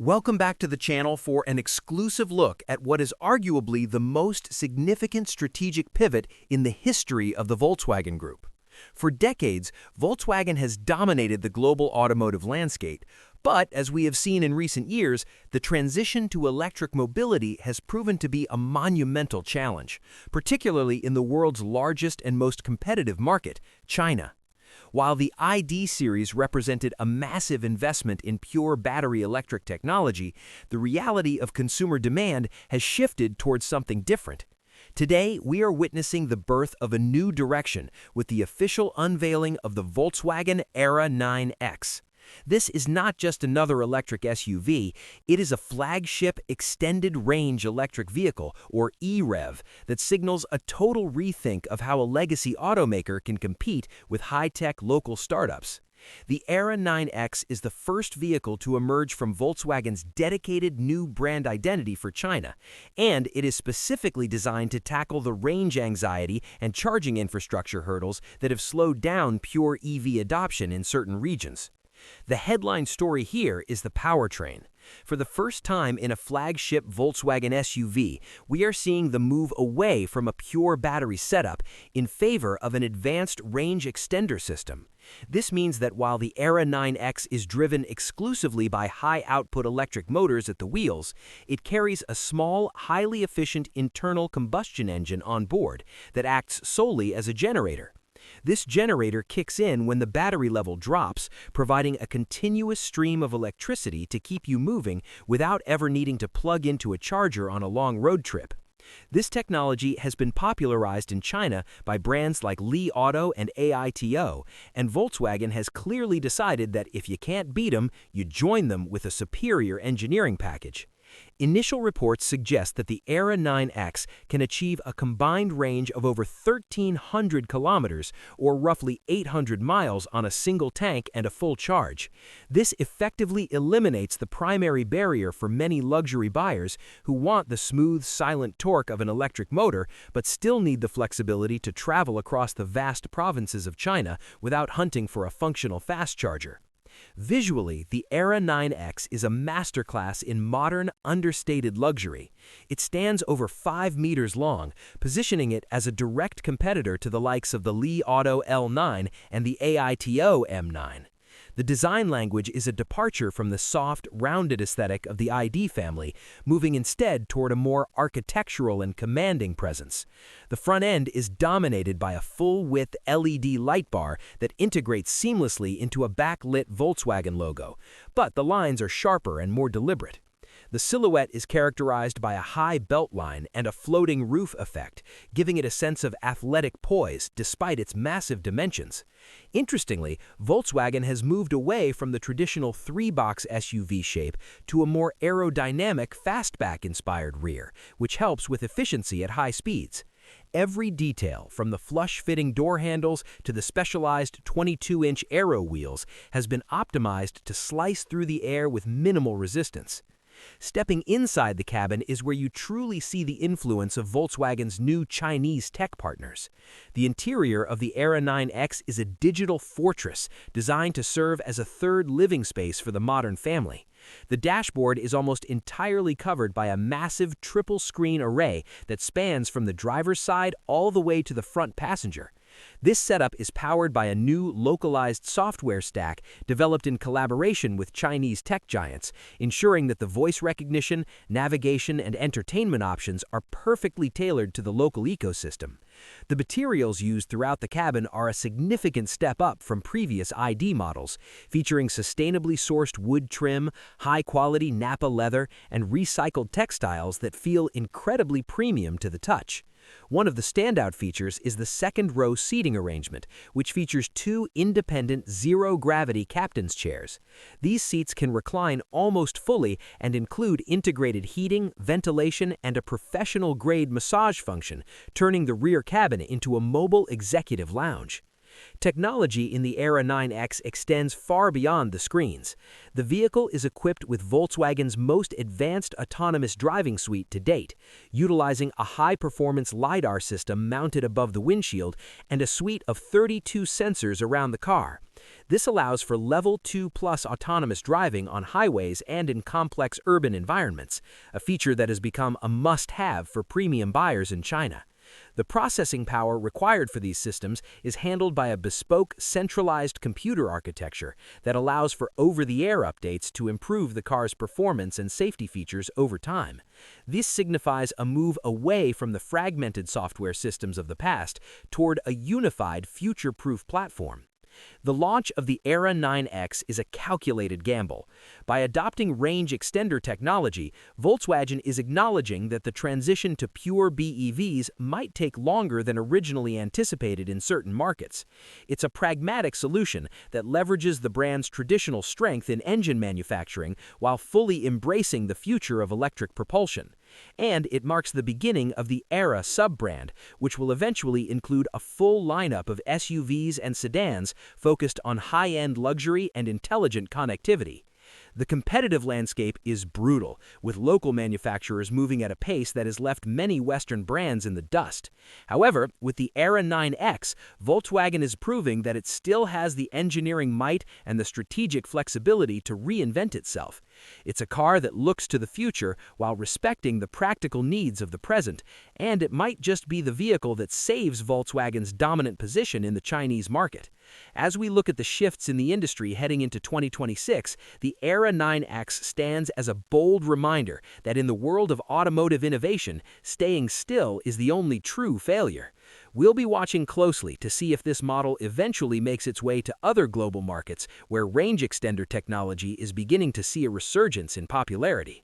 Welcome back to the channel for an exclusive look at what is arguably the most significant strategic pivot in the history of the Volkswagen Group. For decades, Volkswagen has dominated the global automotive landscape, but as we have seen in recent years, the transition to electric mobility has proven to be a monumental challenge, particularly in the world's largest and most competitive market, China. While the ID series represented a massive investment in pure battery electric technology, the reality of consumer demand has shifted towards something different. Today, we are witnessing the birth of a new direction with the official unveiling of the Volkswagen Era 9X. This is not just another electric SUV, it is a flagship extended-range electric vehicle, or EREV, that signals a total rethink of how a legacy automaker can compete with high-tech local startups. The Era 9X is the first vehicle to emerge from Volkswagen's dedicated new brand identity for China, and it is specifically designed to tackle the range anxiety and charging infrastructure hurdles that have slowed down pure EV adoption in certain regions. The headline story here is the powertrain. For the first time in a flagship Volkswagen SUV, we are seeing the move away from a pure battery setup in favor of an advanced range extender system. This means that while the Era 9X is driven exclusively by high-output electric motors at the wheels, it carries a small, highly efficient internal combustion engine on board that acts solely as a generator. This generator kicks in when the battery level drops, providing a continuous stream of electricity to keep you moving without ever needing to plug into a charger on a long road trip. This technology has been popularized in China by brands like Li Auto and AITO, and Volkswagen has clearly decided that if you can't beat them, you join them with a superior engineering package. Initial reports suggest that the Era 9X can achieve a combined range of over 1,300 kilometers, or roughly 800 miles on a single tank and a full charge. This effectively eliminates the primary barrier for many luxury buyers who want the smooth, silent torque of an electric motor, but still need the flexibility to travel across the vast provinces of China without hunting for a functional fast charger. Visually, the Era 9X is a masterclass in modern, understated luxury. It stands over 5 meters long, positioning it as a direct competitor to the likes of the Li Auto L9 and the AITO M9. The design language is a departure from the soft, rounded aesthetic of the ID family, moving instead toward a more architectural and commanding presence. The front end is dominated by a full-width LED light bar that integrates seamlessly into a backlit Volkswagen logo, but the lines are sharper and more deliberate. The silhouette is characterized by a high belt line and a floating roof effect, giving it a sense of athletic poise despite its massive dimensions. Interestingly, Volkswagen has moved away from the traditional three-box SUV shape to a more aerodynamic fastback-inspired rear, which helps with efficiency at high speeds. Every detail, from the flush-fitting door handles to the specialized 22-inch aero wheels, has been optimized to slice through the air with minimal resistance. Stepping inside the cabin is where you truly see the influence of Volkswagen's new Chinese tech partners. The interior of the Era 9X is a digital fortress designed to serve as a third living space for the modern family. The dashboard is almost entirely covered by a massive triple-screen array that spans from the driver's side all the way to the front passenger. This setup is powered by a new localized software stack developed in collaboration with Chinese tech giants, ensuring that the voice recognition, navigation, and entertainment options are perfectly tailored to the local ecosystem. The materials used throughout the cabin are a significant step up from previous ID models, featuring sustainably sourced wood trim, high-quality Napa leather, and recycled textiles that feel incredibly premium to the touch. One of the standout features is the second-row seating arrangement, which features two independent zero-gravity captain's chairs. These seats can recline almost fully and include integrated heating, ventilation, and a professional-grade massage function, turning the rear cabin into a mobile executive lounge. Technology in the Era 9X extends far beyond the screens. The vehicle is equipped with Volkswagen's most advanced autonomous driving suite to date, utilizing a high-performance LiDAR system mounted above the windshield and a suite of 32 sensors around the car. This allows for Level 2 Plus autonomous driving on highways and in complex urban environments, a feature that has become a must-have for premium buyers in China. The processing power required for these systems is handled by a bespoke, centralized computer architecture that allows for over-the-air updates to improve the car's performance and safety features over time. This signifies a move away from the fragmented software systems of the past toward a unified, future-proof platform. The launch of the Era 9X is a calculated gamble. By adopting range extender technology, Volkswagen is acknowledging that the transition to pure BEVs might take longer than originally anticipated in certain markets. It's a pragmatic solution that leverages the brand's traditional strength in engine manufacturing while fully embracing the future of electric propulsion. And it marks the beginning of the Era sub-brand, which will eventually include a full lineup of SUVs and sedans focused on high-end luxury and intelligent connectivity. The competitive landscape is brutal, with local manufacturers moving at a pace that has left many Western brands in the dust. However, with the Era 9X, Volkswagen is proving that it still has the engineering might and the strategic flexibility to reinvent itself. It's a car that looks to the future while respecting the practical needs of the present, and it might just be the vehicle that saves Volkswagen's dominant position in the Chinese market. As we look at the shifts in the industry heading into 2026, the Era 9X stands as a bold reminder that in the world of automotive innovation, staying still is the only true failure. We'll be watching closely to see if this model eventually makes its way to other global markets where range extender technology is beginning to see a resurgence in popularity.